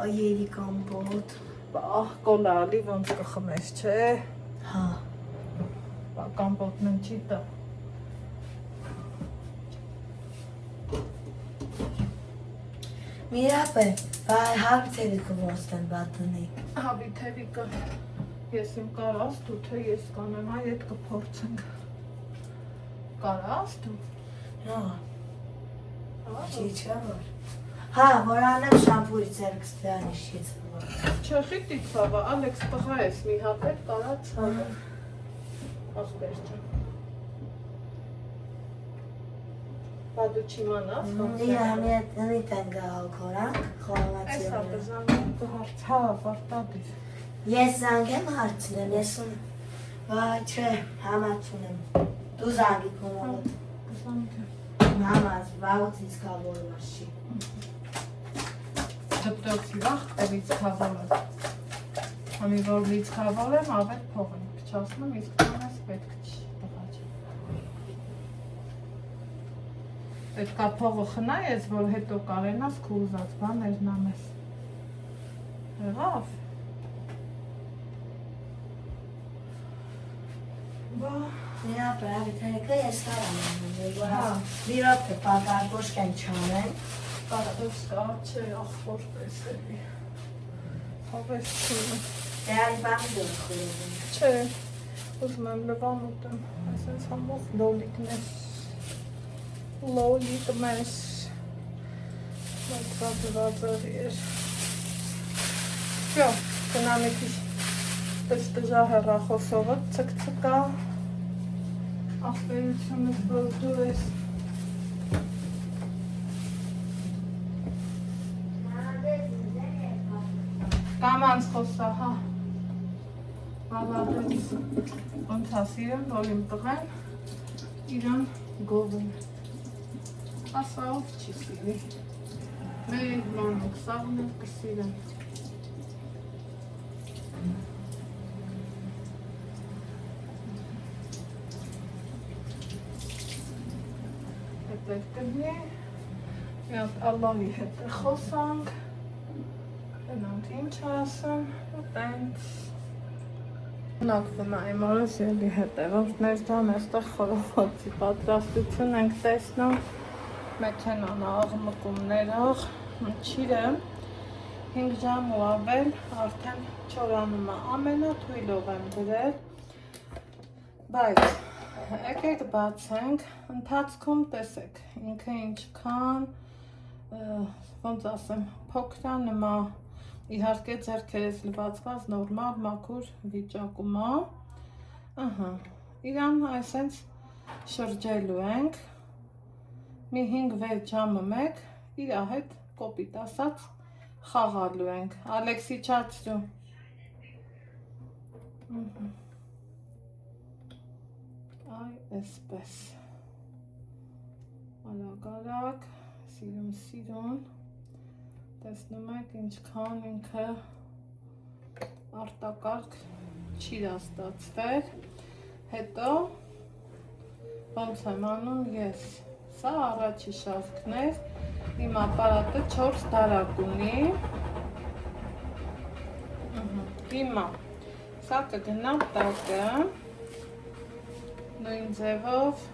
Երի կամպոտ Ահ, կոլալի ոնց կխմես, չէ Հա Կամպոտն են չի տա Միրապ է, հավի թելիկը ոնց են բատնի Հավի թելիկը ես իմ կարաս դու թե ես կանեմ այ էդ կփորձենք Կարաս դու Հա Չի որ Հա, որ անեմ շամպուրի ձերքս դրանի շից Չէ, խիտի ցավը, Ալեքս տղա ես մի հատ էլ կարա ցավը Ախպեր ջան Բա դու չիմանաս ոնց է։ Իրամիտ են գալ քորանք, խորավացի Այս օրը։ ապեզան դու հարցա վարտադիր։ Ես զանգեմ հարցնեմ, ես ում, վայ չէ, համաց ունեմ, դու զանգի քոնավոտ։ Համաց, վաղուց կավոր մաշի։ Դպտոցի վաղ տևից կավոր է։ Համի որ լիցքավոր եմ, ավետ փող եմ կչասնում, իսկ տանես պետք չի տղաչ։ Պետք է փողը խնայես, որ հետո կարենաս քո ուզած բաներն անես։ Եղավ։ Բա, Նրա պրավի թերեկը ես կարամ վիրոտ է պատար բոշկեն չանեն։ կարատոց կա, չէ, ախոր պեսելի։ Հավես չունը։ Դեάλι բամի դոր խորովում։ Չէ, ուզում եմ լվան ուտեմ, այսենց համով լոլիկներ, լոլիկ մեզ, մատվազվազար էր, վյո, կնամիկի տստժա հեռախոսովը ծկցկա, ախպերությունս որ դու ես, կամանց խոսա, հա, Մալադեց, ոնց ասիրեմ, որ իմ տղեն իրան գովում է, ասա ով չի սիրի, մեր մանուկ սաղն էլ կսիրեմ, հետև կնի, մի հատ Ալլահի հետ է խոսանք, գնանք ինչ ասեմ, ու տենց, Նակվում է իմ օրս ելի հետևորդ ներդան այստեղ խորովածի պատրաստություն ենք տեսնում մեքենան աղմկումներով չիրը 5 ժամ ու ավել արդեն չորանում է ամենաթույլով եմ գրել բայց եկեք բացենք ընթացքում տեսեք ինքը ինչքան ոնց ասեմ փոքրանմա Իհարկե ձեռքերս լվացված նորմալ մաքուր վիճակում է, ահա, իրան այսենց շրջելու ենք, մի 5-6 ժամը մեկ, իրա հետ կոպիտ ասած խաղալու ենք, Ալեքսի չացրու, այ էսպես, արագ, սիրուն, տեսնում եք ինչքան ինքը արտակարգ չի ստացվել, հետո ոնց եմ անում ես, սա առաջի շարքն էր, իմ ապարատը 4 դարակ ունի, հիմա սա կգնա տակը, նույն ձևով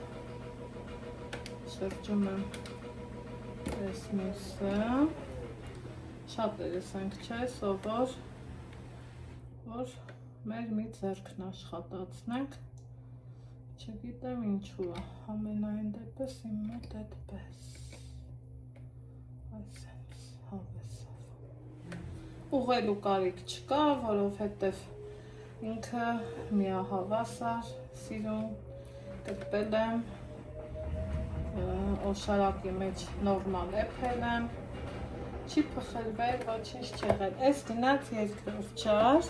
շրջում եմ ես մյուսը, Շատ ենք չէ, սովոր, որ մեր մի ձեռքն աշխատացնենք, չգիտեմ ինչու է, ամենայն դեպս իմ մոտ այդպես, այսենց հավեսով, ուղղելու կարիք չկա, որովհետև ինքը միահավասար, սիրուն, կտպել եմ, օշարակի մեջ նորմալ էփել եմ, Չի փխրվել, ոչինչ չեղել, ես գնաց երկրորդ չար,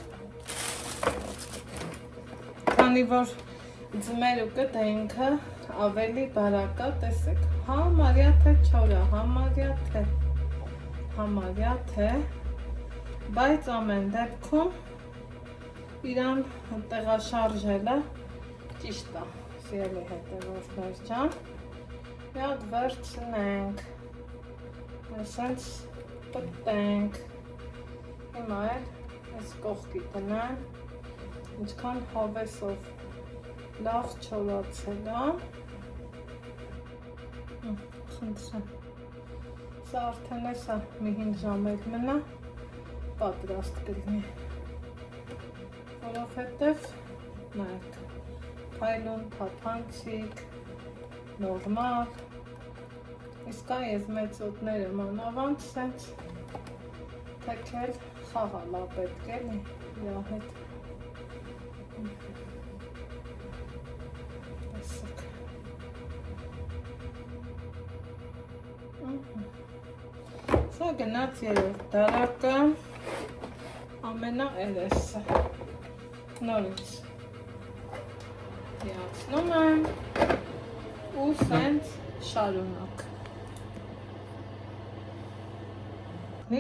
քանի որ ձմերուկը դա ինքը ավելի բարակա, տեսեք, համարյա թե չորա, համարյա թե, բայց ամեն դեպքում իրան տեղաշարժելը ճիշտ է, սիրելի հետևորդներ ջան, մի հատ վերցնենք, այսենց պտտենք, հիմա էլ այս կողքի տնեն, ինչքան հավեսով լավ չորացել է, խնդրեմ, սա արդեն էսա մի 5 ժամ էլ մնա, պատրաստ կլինի, որովհետև նայեք, փայլուն, թափանցիկ, նորմալ, իսկ այս մեծոտները մանավանդ սենց թեքել խաղալա պետք էլի իրա հետ տեսեք Հետո գնաց երրորդ դարակը, ամենաերեսը, նորից միացնում եմ ու սենց շարունակ։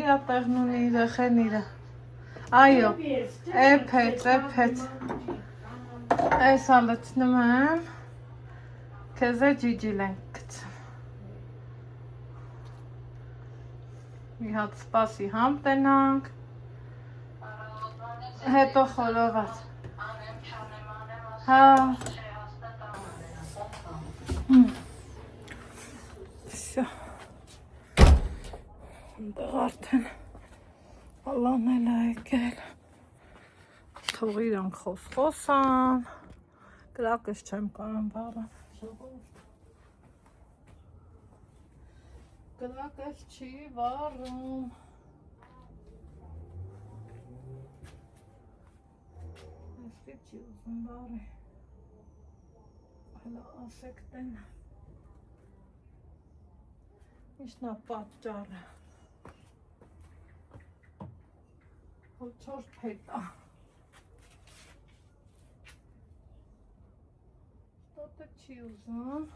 Իրա տեղն ունի երեխեն իրը, այո, էփեց, այս ալեցնում եմ, քեզ է ջիջիլ ենք գցում։ Մի հատ սպասի համ տնանք, հետո խորոված։ Հա։ Всё։ Ընդեղ արդեն ալանել է եկել։ Թող իրանք խոսան, կրակս չեմ կարան բառան։ Կրակս չի վառում։ Այսպես չի ուզում վառի։ Հələ ասեք տնը։ Ինչն է պատճառը։ Հո չոր փետա։ Տոտը չի ուզում։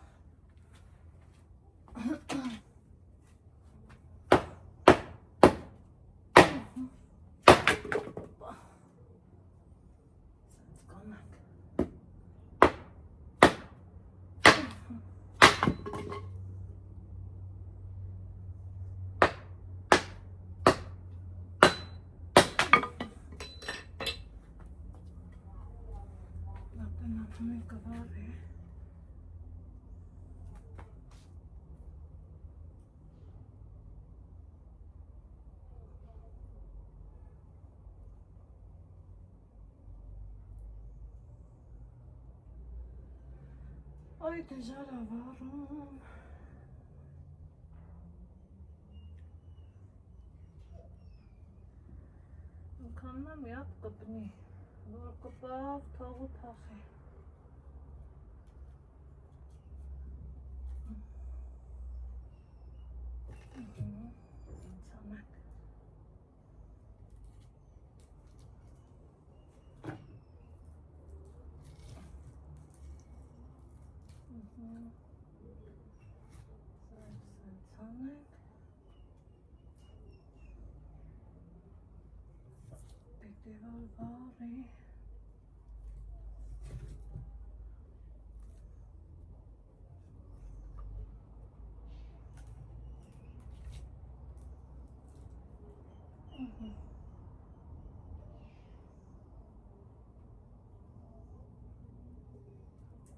Ay դժար ավարում։ Կաննա մի հատ կպնի, որ կպավ թողու թախի։ Վարի։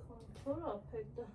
Կոնթոր ապետը։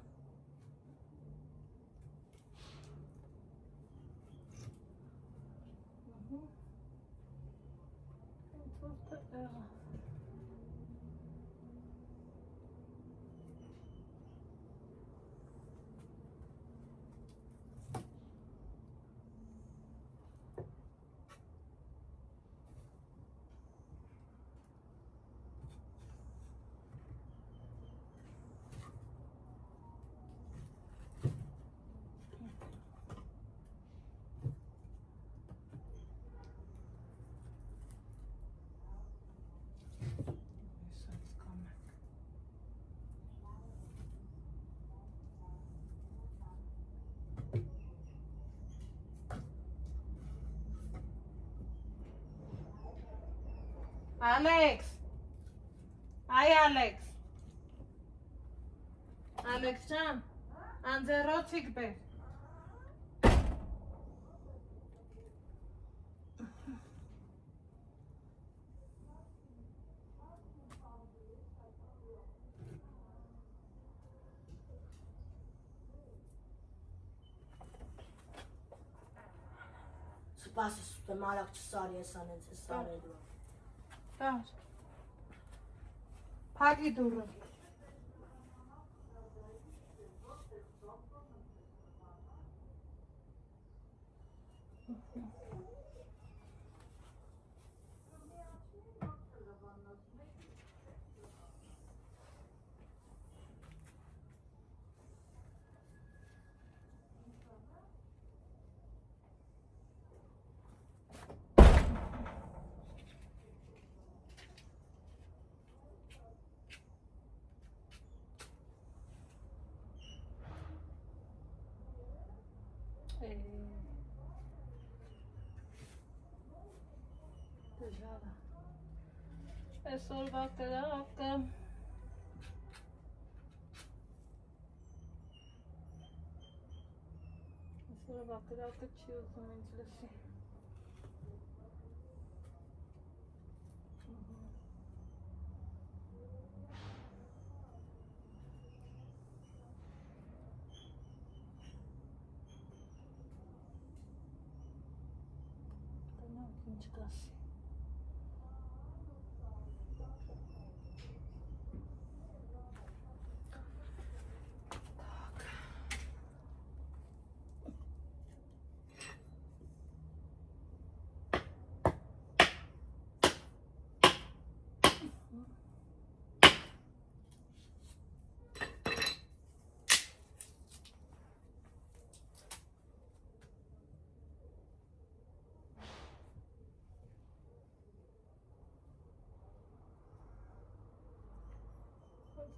Alex! Ay Alex! Alex ջան, անձեռոցիկ բեր։ Սպասես ուտեմ, արագ չսարի ես անենց ես սարելու։ Տար։ Փակի դուռը։ Դժվար է։ Այսօրվա կրակը չի ուզում ինձ լսի։ Տնանք ինչ կասի։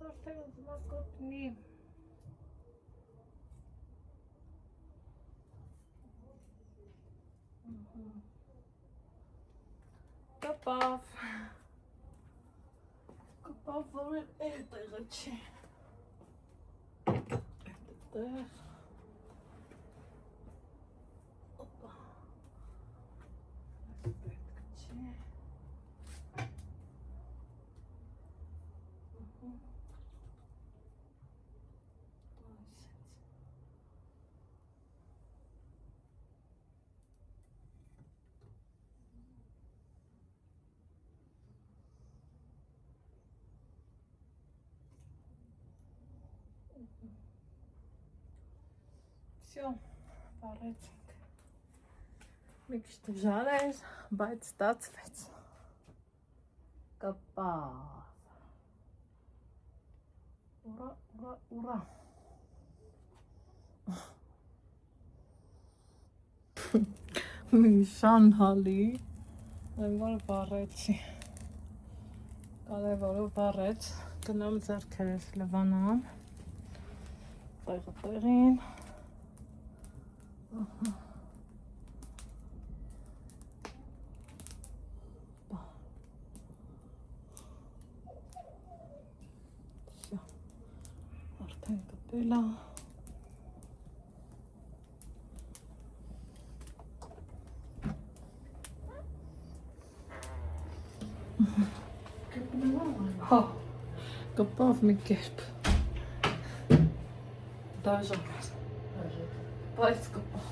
Արդեն ուզում կոտնի։ Կպավ, որ էլ տեղը չի։ Տեղ։ Օպա։ Պետք չի։ Всё, բարեցինք։ Մի քիչ դժվար էր, բայց ստացվեց։ Կպավ։ Ուրա, ուրա, ուրա։ Մի շանհալի, որ վառեցի։ Կարևորը վառեց, գնամ ձեռքերս լվանամ։ Տեղը տեղին։ Всё, արդեն կպել է։ Հա, կպավ մի կերպ։ Դաժան էր, բայց կպավ։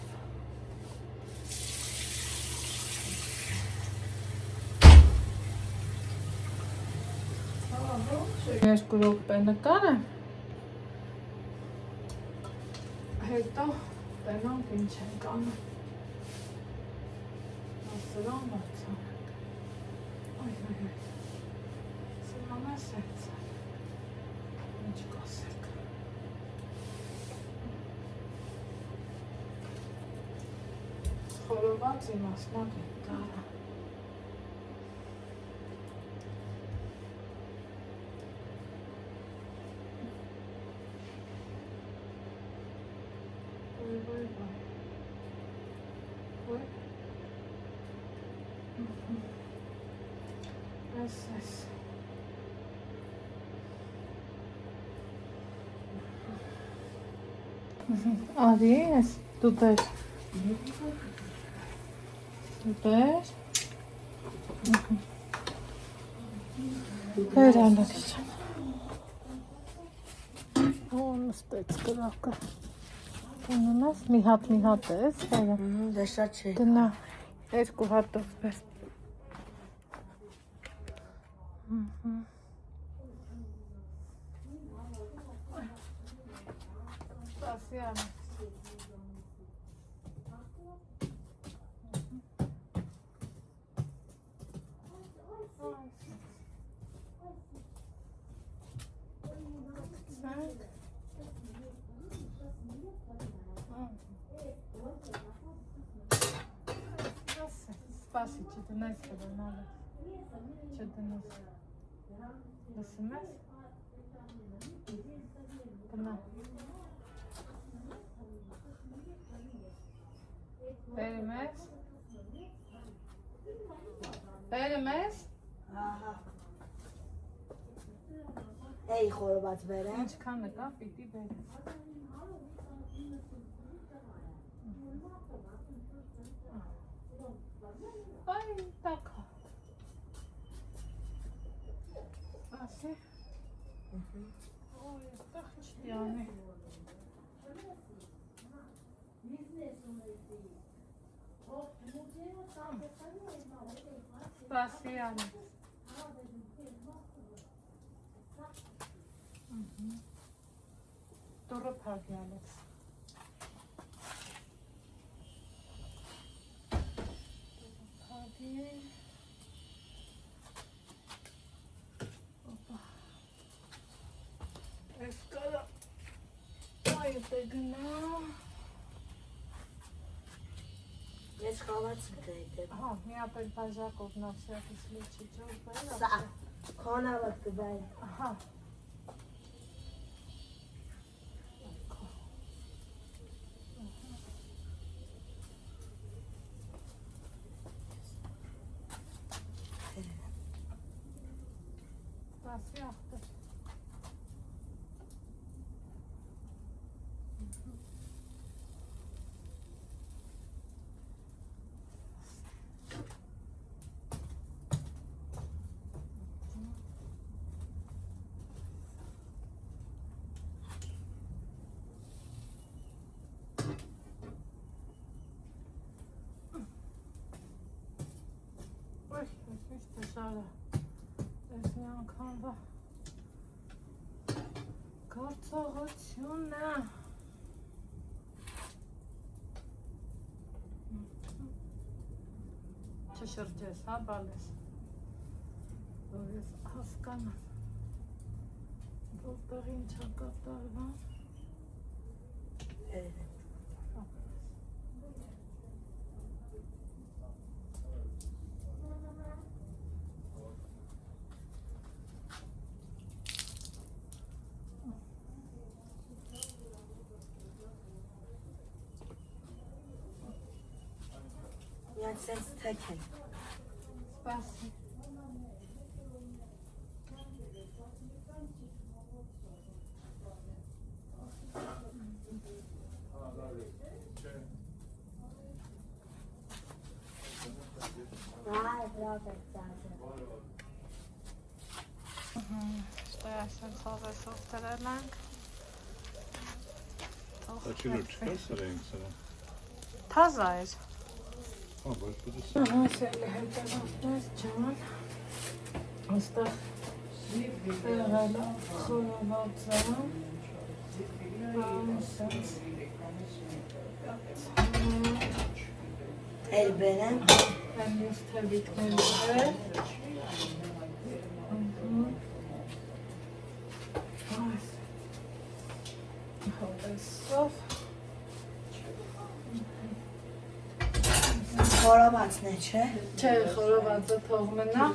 Երկու րոպե նկարեմ, հետո տենանք ինչ ենք անում։ Սրան բացան։ Այ, սրան ես էց։ Ինչ կասեք։ Խորոված իմասնակ ենք կարա։ Այս։ Արի, ես դու բեր։ Դու բեր։ Բեր ալակիչան։ Ո, նստեց կրակը։ Ունենաս մի հատ ես, բերը։ Դե շատ չէ։ Գնա, երկու հատով բեր։ Սպասի անես։ Спаси, че днес надо. Че днес. Да се мес? Гна. Բերեմ ես։ Բերեմ ես։ Ահա։ Էի խորոված բերեմ։ Ինչքան նկա պիտի բերեմ։ Ay, տակա։ Ասի։ Ոյ, այդտեղ չի անի։ Սպասի անի։ Դուրը փակի Ալեքս։ Այս կարա այդ է գնա։ Ես խավաց կդայտեմ։ Հա, մի ապել բաժակով նավսյակից լիչի ջոր բեր։ Սա, քոնավակ կդայ։ Հա։ Սպասի ախտը։ Ой, միշտ դժվար է։ Ես մի անգամվա գործողությունն է։ Չշրջես, հա, բալես։ Որ ես հասկանամ, որտեղ ինչ է կատարվում։ Միած սենց թեք են։ Սպասի։ Այ, բրավ եք ծազը։ Что я սենց հովեսով տրել ենք։ Աչիլոր չկա սրենք սրա։ Թազա էր։ Հա, բայց դուք Ահա, սելի հետևանքներ ջան։ Այստեղ եղել է խորովածը։ Սենց։ Էլ բերեմ։ Են ես թևիկների հետ։ Հովեսով։ Խորովածն է, չէ։ Չէ, խորովածը թող մնա։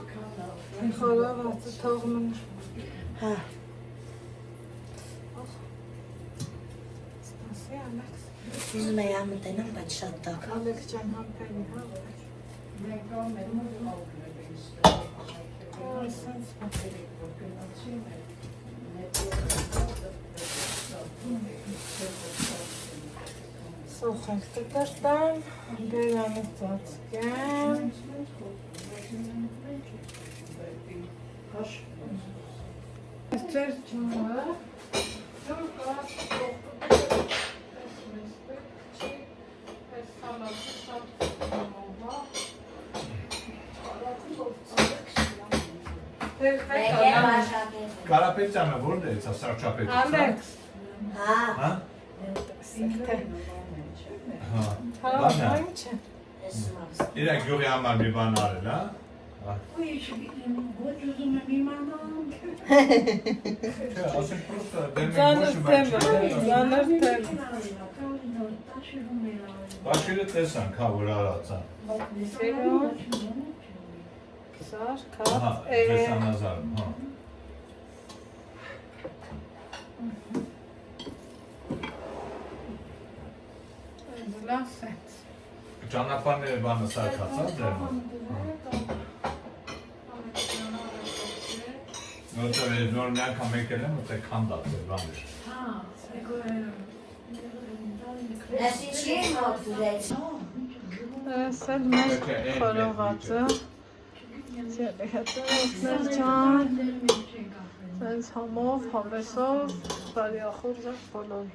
Խորովածը թող մնա։ Հա։ Սպասի, Ալեքս։ Ուզում էի ամտենամ, բայց շատ տակ։ Ալեքս ջան համբերի, հա։ Սենց Սոխենք տկրտան, բերանը ծածկեմ։ Ես ձեր ջանը, ձոր կաս կողկը, ես մեզ պետք չի, ես սալատը շատ կողմովա, սալատը ովծալեք շիլան։ Կարապետյանը ո՞րն է, ցա Սարչապետը։ Ալեքս, Հա։ Հա։ ինքը, Հա։ հա, Բանա։ ինչ է։ Ես մաս։ Իրա գյուղի համար մի բան արել, հա։ Չէ, ասենք պրոստը դերմեն Ծանր ոչը թեմ է, բայց ծանր թեմ։ Բաշիրը տեսանք, հա, որ արածան։ Սերոն, Սար, Հա, կապ, ձեզ անազարում, հա։ լավ սենց։ ճանապարհները բանը սարքած է դեռ։ Որտեղ ես նոր մի անգամ եկել եմ, այդտեղ քանդած է բաներ։ Ես ինչի մոտ դուրեց։ Այս էլ մեր խորովածը։ Սիրելի ջան, այս համով, հավեսով, բարյախորձ բոլոր։